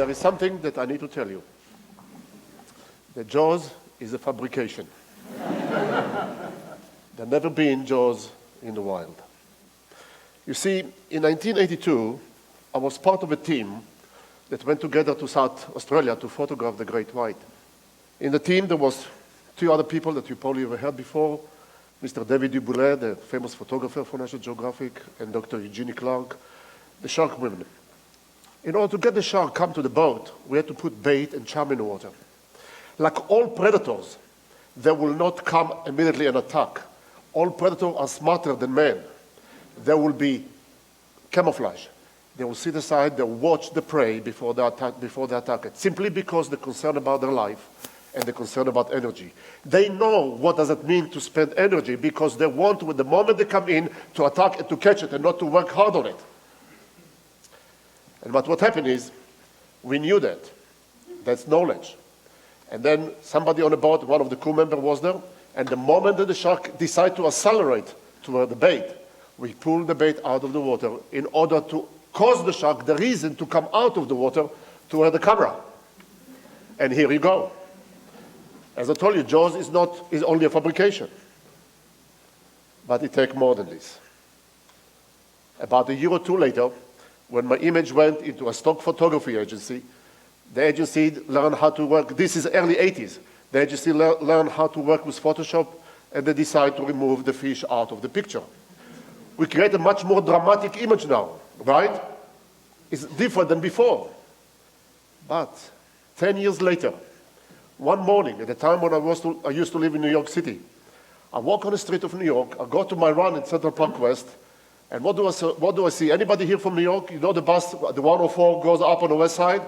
there is something that I need to tell you. The Jaws is a fabrication. There never been Jaws in the wild. You see, in 1982, I was part of a team that went together to South Australia to photograph the great white. In the team, there was two other people that you probably have heard before, Mr. David Duboulay, the famous photographer for National Geographic, and Dr. Eugenie Clark, the shark women. In order to get the shark come to the boat, we had to put bait and charm in the water. Like all predators, they will not come immediately and attack. All predators are smarter than men. There will be camouflage. They will sit aside, they'll watch the prey before they attack it, simply because they're concerned about their life and they're concerned about energy. They know what does it mean to spend energy because they want, with the moment they come in, to attack and to catch it and not to work hard on it. But what happened is, we knew that. That's knowledge. And then somebody on the boat, one of the crew members was there, and the moment that the shark decided to accelerate toward the bait, we pulled the bait out of the water in order to cause the shark the reason to come out of the water toward the camera. And here you go. As I told you, Jaws is only a fabrication. But it takes more than this. About a year or two later, when my image went into a stock photography agency, the agency learned how to work. This is early 80s. The agency learned how to work with Photoshop, and they decided to remove the fish out of the picture. We create a much more dramatic image now, right? It's different than before. But 10 years later, one morning, at the time when I used to live in New York City, I walk on the street of New York, I go to my run in Central Park West, and what do I see? Anybody here from New York? You know the bus, the 104 goes up on the west side?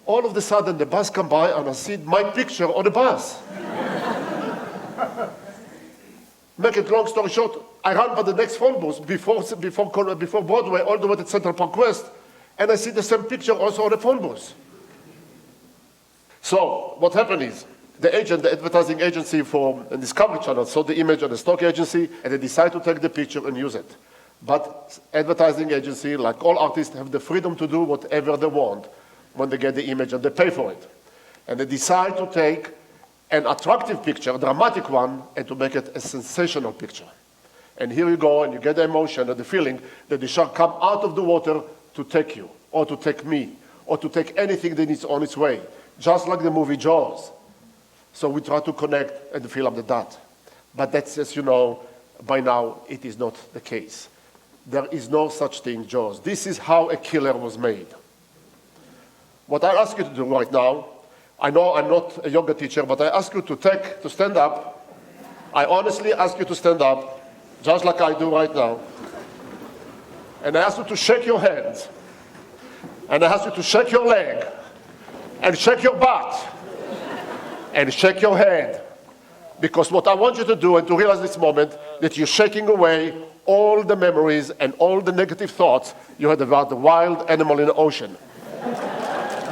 All of a sudden, the bus comes by, and I see my picture on the bus. Make it long story short, I run by the next phone booth before Broadway, all the way to Central Park West, and I see the same picture also on the phone booth. So what happened is, the advertising agency for the Discovery Channel saw the image on the stock agency, and they decided to take the picture and use it. But advertising agency, like all artists, have the freedom to do whatever they want when they get the image and they pay for it. And they decide to take an attractive picture, a dramatic one, and to make it a sensational picture. And here you go, and you get the emotion and the feeling that the shark come out of the water to take you, or to take me, or to take anything that is on its way, just like the movie Jaws. So we try to connect and fill up the dot. But that's, as you know, by now, it is not the case. There is no such thing, Jaws. This is how a killer was made. What I ask you to do right now, I know I'm not a yoga teacher, but I ask you to stand up. I honestly ask you to stand up, just like I do right now. And I ask you to shake your hands. And I ask you to shake your leg. And shake your butt. And shake your head. Because what I want you to do, and to realize this moment, that you're shaking away all the memories and all the negative thoughts you had about the wild animal in the ocean.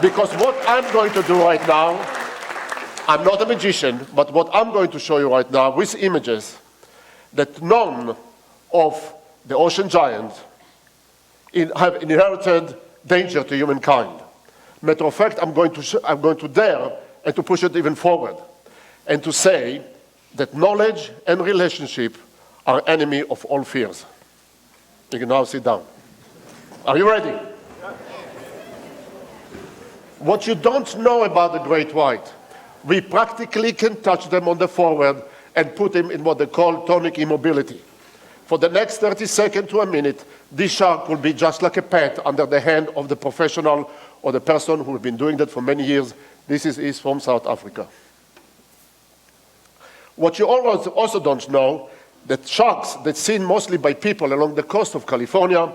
Because what I'm going to do right now, I'm not a magician, but what I'm going to show you right now with images, that none of the ocean giants have inherited danger to humankind. Matter of fact, I'm going to dare and to push it even forward, and to say that knowledge and relationship are enemy of all fears. You can now sit down. Are you ready? What you don't know about the great white, we practically can touch them on the forward and put them in what they call tonic immobility. For the next 30 seconds to a minute, this shark will be just like a pet under the hand of the professional or the person who has been doing that for many years. This is from South Africa. What you also don't know, that sharks that's seen mostly by people along the coast of California,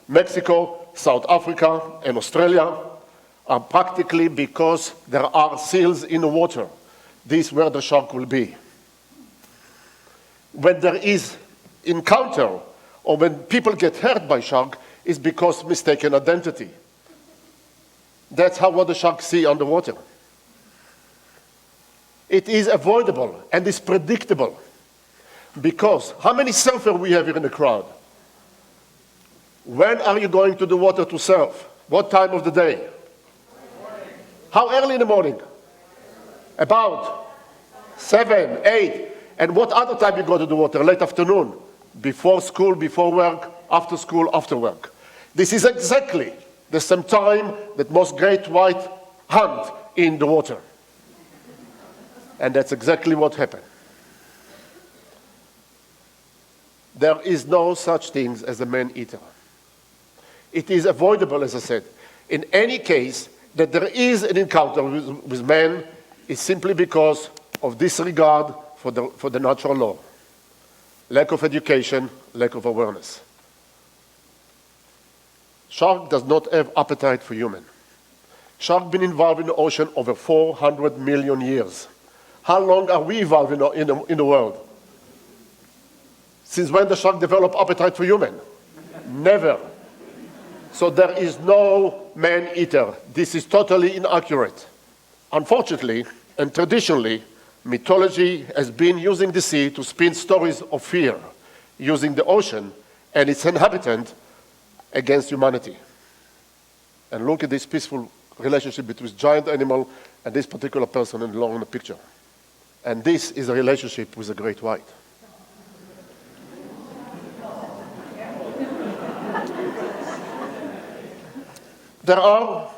Mexico, South Africa, and Australia are practically because there are seals in the water. This is where the shark will be. When there is encounter, or when people get hurt by shark, is because mistaken identity. That's how what the sharks see underwater. It is avoidable and is predictable. Because how many surfers we have here in the crowd? When are you going to the water to surf? What time of the day? How early in the morning? About 7, 8. And what other time you go to the water? Late afternoon. Before school, before work, after school, after work. This is exactly the same time that most great white hunt in the water. And that's exactly what happened. There is no such thing as a man-eater. It is avoidable, as I said. In any case, that there is an encounter with man is simply because of disregard for the natural law. Lack of education, lack of awareness. Shark does not have appetite for human. Shark been involved in the ocean over 400 million years. How long are we evolved in the world? Since when the shark developed appetite for human? Never. So there is no man-eater. This is totally inaccurate. Unfortunately, and traditionally, mythology has been using the sea to spin stories of fear, using the ocean and its inhabitant against humanity. And look at this peaceful relationship between giant animal and this particular person along in the picture. And this is a relationship with a great white. There are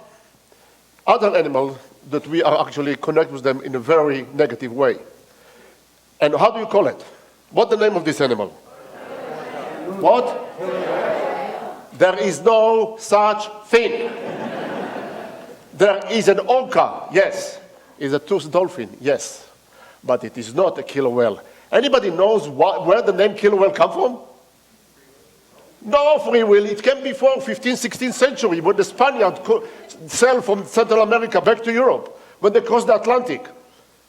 other animals that we are actually connect with them in a very negative way. And how do you call it? What's the name of this animal? What? There is no such thing. There is an orca, yes. Is a toothed dolphin, yes. But it is not a killer whale. Anybody knows where the name killer whale come from? No free will. It came before 15th, 16th century when the Spaniards sailed from Central America back to Europe, when they crossed the Atlantic.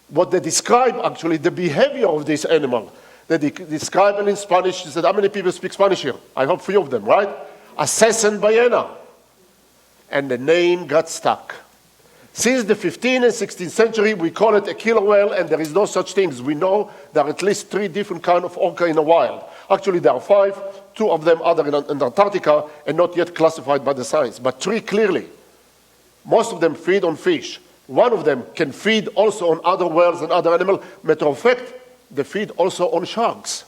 What they describe, actually, the behavior of this animal. They describe it in Spanish. They said, how many people speak Spanish here? I hope few of them, right? Assassin ballena. And the name got stuck. Since the 15th and 16th century, we call it a killer whale, and there is no such things. We know there are at least 3 different kinds of orca in the wild. Actually, there are 5. 2 of them are in Antarctica and not yet classified by the science, but 3 clearly. Most of them feed on fish. 1 of them can feed also on other whales and other animals. Matter of fact, they feed also on sharks.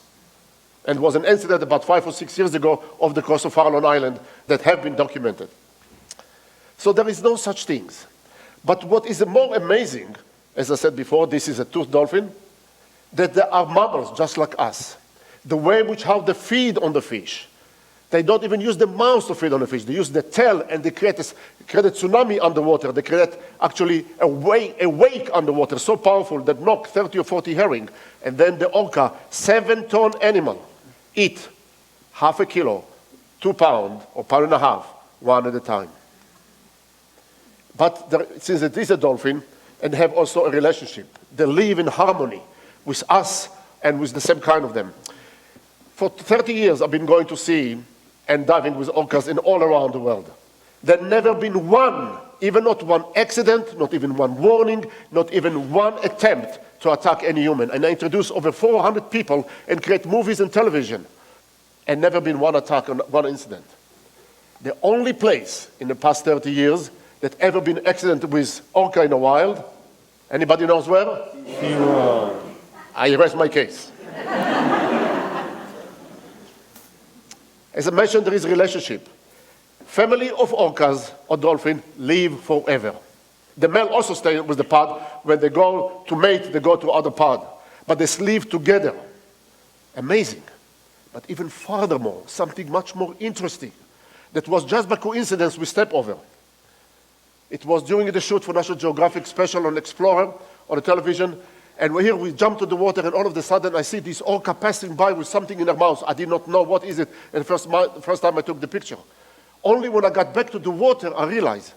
And there was an incident about 5 or 6 years ago off the coast of Farallon Island that have been documented. So there is no such things. But what is more amazing, as I said before, this is a toothed dolphin, that there are mammals just like us. The way in which how they feed on the fish. They don't even use the mouth to feed on the fish. They use the tail, and they create a tsunami underwater. They create actually a wake underwater, so powerful that knock 30 or 40 herring. And then the orca, 7-ton animal, eat half a kilo, 2 pounds, or 1.5 pounds, one at a time. But since it is a dolphin, and have also a relationship, they live in harmony with us and with the same kind of them. For 30 years, I've been going to sea and diving with orcas in all around the world. There's never been one, even not one accident, not even one warning, not even one attempt to attack any human. And I introduce over 400 people and create movies and television, and never been one attack or one incident. The only place in the past 30 years that ever been accident with orca in the wild, anybody knows where? SeaWorld. I rest my case. As I mentioned, there is a relationship. Family of orcas or dolphin live forever. The male also stays with the pod. When they go to mate, they go to other pod. But they live together. Amazing. But even furthermore, something much more interesting that was just by coincidence we stepped over. It was during the shoot for National Geographic special on Explorer on the television, and here we jumped to the water, and all of a sudden I see this orca passing by with something in her mouth. I did not know what is it, and the first time I took the picture. Only when I got back to the water, I realized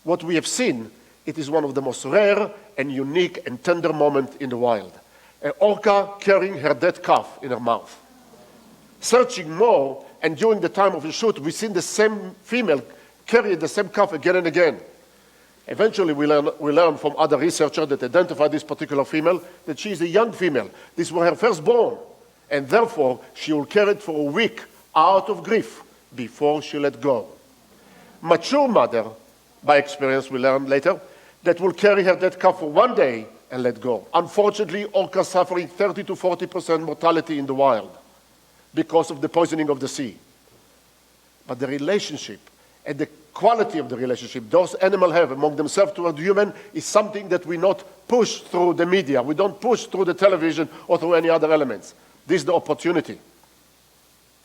what we have seen, it is one of the most rare and unique and tender moments in the wild. An orca carrying her dead calf in her mouth. Searching more, and during the time of the shoot, we seen the same female carry the same calf again and again. Eventually, we learn from other researchers that identified this particular female that she is a young female. This was her firstborn, and therefore, she will carry it for a week out of grief before she let go. Mature mother, by experience we learn later, that will carry her dead calf for one day and let go. Unfortunately, orcas suffering 30 to 40% mortality in the wild because of the poisoning of the sea. But the relationship and the quality of the relationship those animals have among themselves toward human is something that we not push through the media. We don't push through the television or through any other elements. This is the opportunity.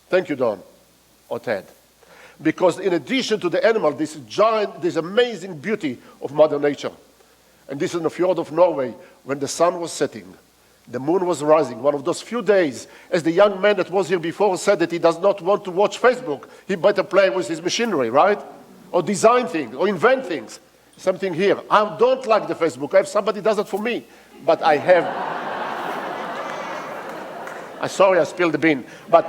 Thank you, Don, or Ted. Because in addition to the animal, this giant, this amazing beauty of Mother Nature. And this is in the fjord of Norway, when the sun was setting, the moon was rising. One of those few days, as the young man that was here before said that he does not want to watch Facebook, he better play with his machinery, right? Or design things, or invent things. Something here. I don't like the Facebook. I have somebody does it for me, but I have. I'm sorry I spilled the bean, but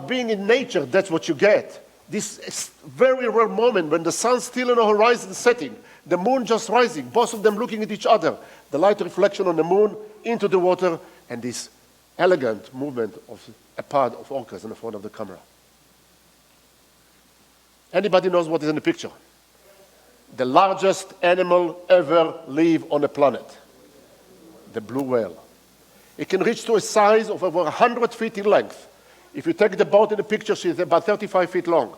being in nature, that's what you get. This very rare moment when the sun's still on the horizon setting, the moon just rising, both of them looking at each other, the light reflection on the moon into the water, and this elegant movement of a pod of orcas in the front of the camera. Anybody knows what is in the picture? The largest animal ever live on the planet, the blue whale. It can reach to a size of over 100 feet in length. If you take the boat in the picture, she's about 35 feet long.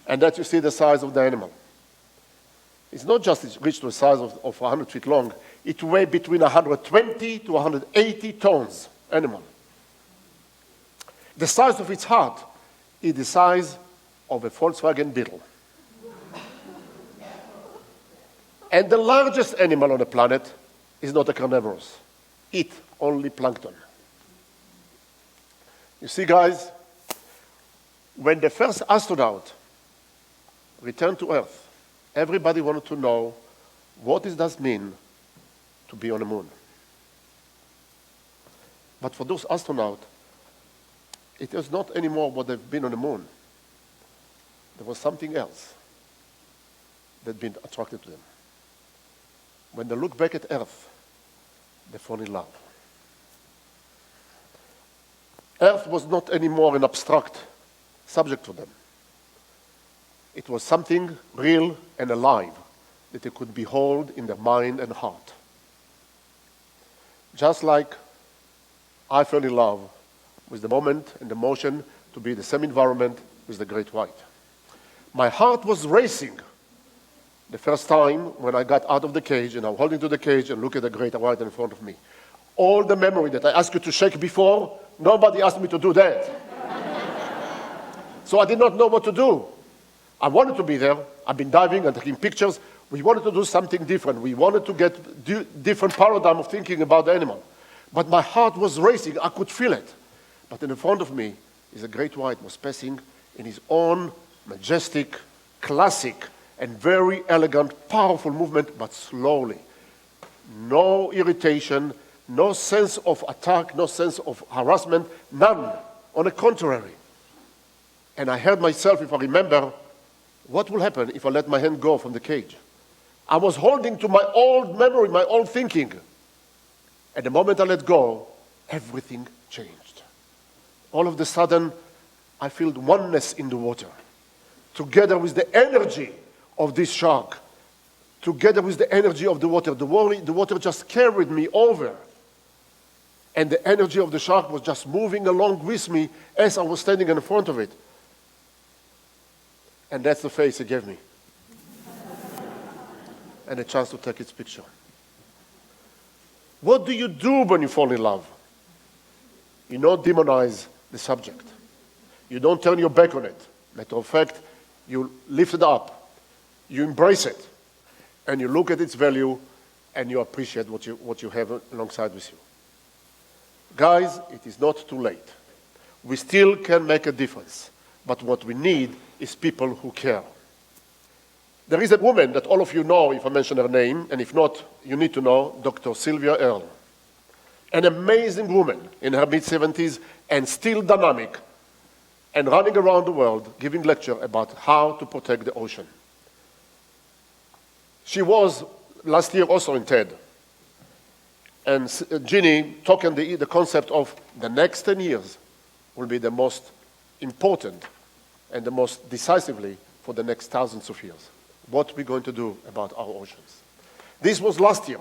And that you see the size of the animal. It's not just it reached to a size of 100 feet long. It weighs between 120 to 180 tons, animal. The size of its heart is the size of a Volkswagen Beetle. And the largest animal on the planet is not a carnivorous. Eat only plankton. You see, guys, when the first astronaut returned to Earth, everybody wanted to know what does that mean to be on the moon. But for those astronauts, it was not anymore what they've been on the moon. There was something else that had been attracted to them. When they look back at Earth, they fall in love. Earth was not anymore an abstract subject for them. It was something real and alive that they could behold in their mind and heart. Just like I fell in love with the moment and the motion to be in the same environment with the great white. My heart was racing the first time when I got out of the cage and I'm holding to the cage and look at the great white in front of me. All the memory that I asked you to shake before, nobody asked me to do that. So I did not know what to do. I wanted to be there. I've been diving and taking pictures. We wanted to do something different. We wanted to get different paradigm of thinking about the animal. But my heart was racing. I could feel it. But in front of me is a great white was passing in his own majestic, classic, and very elegant, powerful movement, but slowly. No irritation, no sense of attack, no sense of harassment, none. On the contrary. And I heard myself, if I remember, what will happen if I let my hand go from the cage? I was holding to my old memory, my old thinking. At the moment I let go, everything changed. All of a sudden, I feel oneness in the water. Together with the energy of this shark, together with the energy of the water. The water just carried me over. And the energy of the shark was just moving along with me as I was standing in front of it. And that's the face it gave me. And a chance to take its picture. What do you do when you fall in love? You don't demonize the subject. You don't turn your back on it. Matter of fact, you lift it up. You embrace it. And you look at its value and you appreciate what you have alongside with you. Guys, it is not too late. We still can make a difference. But what we need is people who care. There is a woman that all of you know if I mention her name, and if not, you need to know, Dr. Sylvia Earle. An amazing woman in her mid-70s and still dynamic and running around the world giving lecture about how to protect the ocean. She was last year also in TED. And Eugenie talked on the concept of the next 10 years will be the most important and the most decisively for the next thousands of years. what we're going to do about our oceans. This was last year,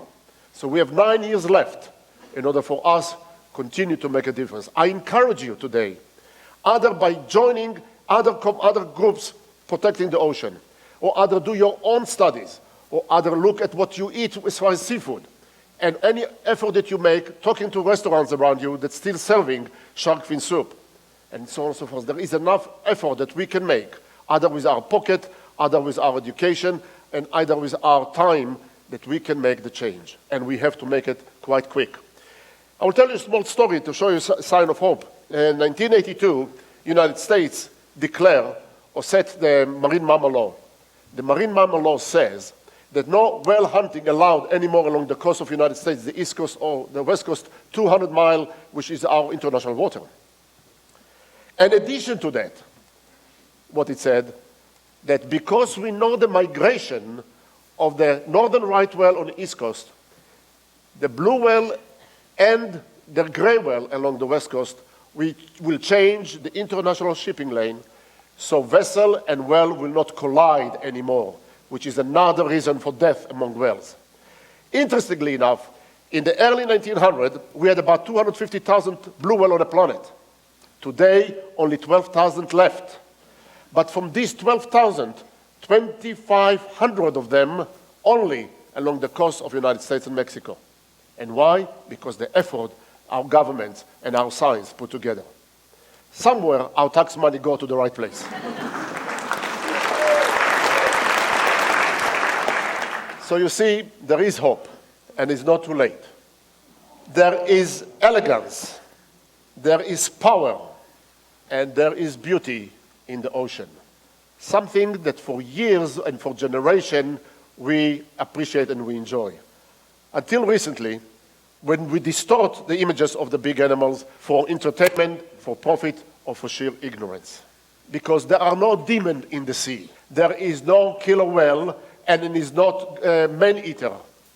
so we have 9 years left in order for us to continue to make a difference. I encourage you today, either by joining other groups protecting the ocean, or either do your own studies, or either look at what you eat as far as seafood, and any effort that you make, talking to restaurants around you that's still serving shark fin soup, and so on and so forth. There is enough effort that we can make, either with our pocket, either with our education, and either with our time, that we can make the change. And we have to make it quite quick. I will tell you a small story to show you a sign of hope. In 1982, United States declared or set the marine mammal law. The marine mammal law says that no whale hunting allowed anymore along the coast of the United States, the east coast or the west coast, 200 miles, which is our international water. In addition to that, what it said, that because we know the migration of the northern right whale on the east coast, the blue whale and the gray whale along the west coast, we will change the international shipping lane so vessel and whale will not collide anymore, which is another reason for death among whales. Interestingly enough, in the early 1900s, we had about 250,000 blue whale on the planet. Today, only 12,000 left. But from these 12,000, 2,500 of them only along the coast of the United States and Mexico. And why? Because the effort our governments and our science put together. Somewhere our tax money go to the right place. So you see, there is hope, and it's not too late. There is elegance, there is power, and there is beauty in the ocean. Something that for years and for generations we appreciate and we enjoy. Until recently, when we distort the images of the big animals for entertainment, for profit, or for sheer ignorance. Because there are no demons in the sea. There is no killer whale, and it is not man-eater.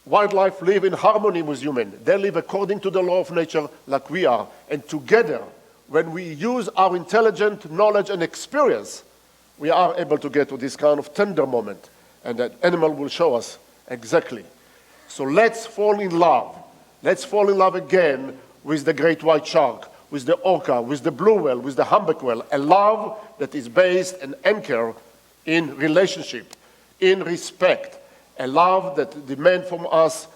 Wildlife live in harmony with humans. They live according to the law of nature like we are. And together, when we use our intelligence, knowledge, and experience, we are able to get to this kind of tender moment. And that animal will show us exactly. So let's fall in love. Let's fall in love again with the great white shark, with the orca, with the blue whale, with the humpback whale. A love that is based and anchored in relationship, in respect. A love that demands from us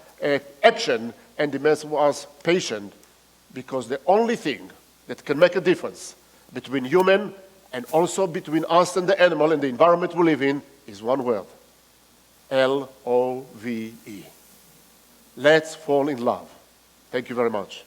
action and demands from us patience. Because the only thing that can make a difference between human and also between us and the animal and the environment we live in is one word. L-O-V-E. Let's fall in love. Thank you very much.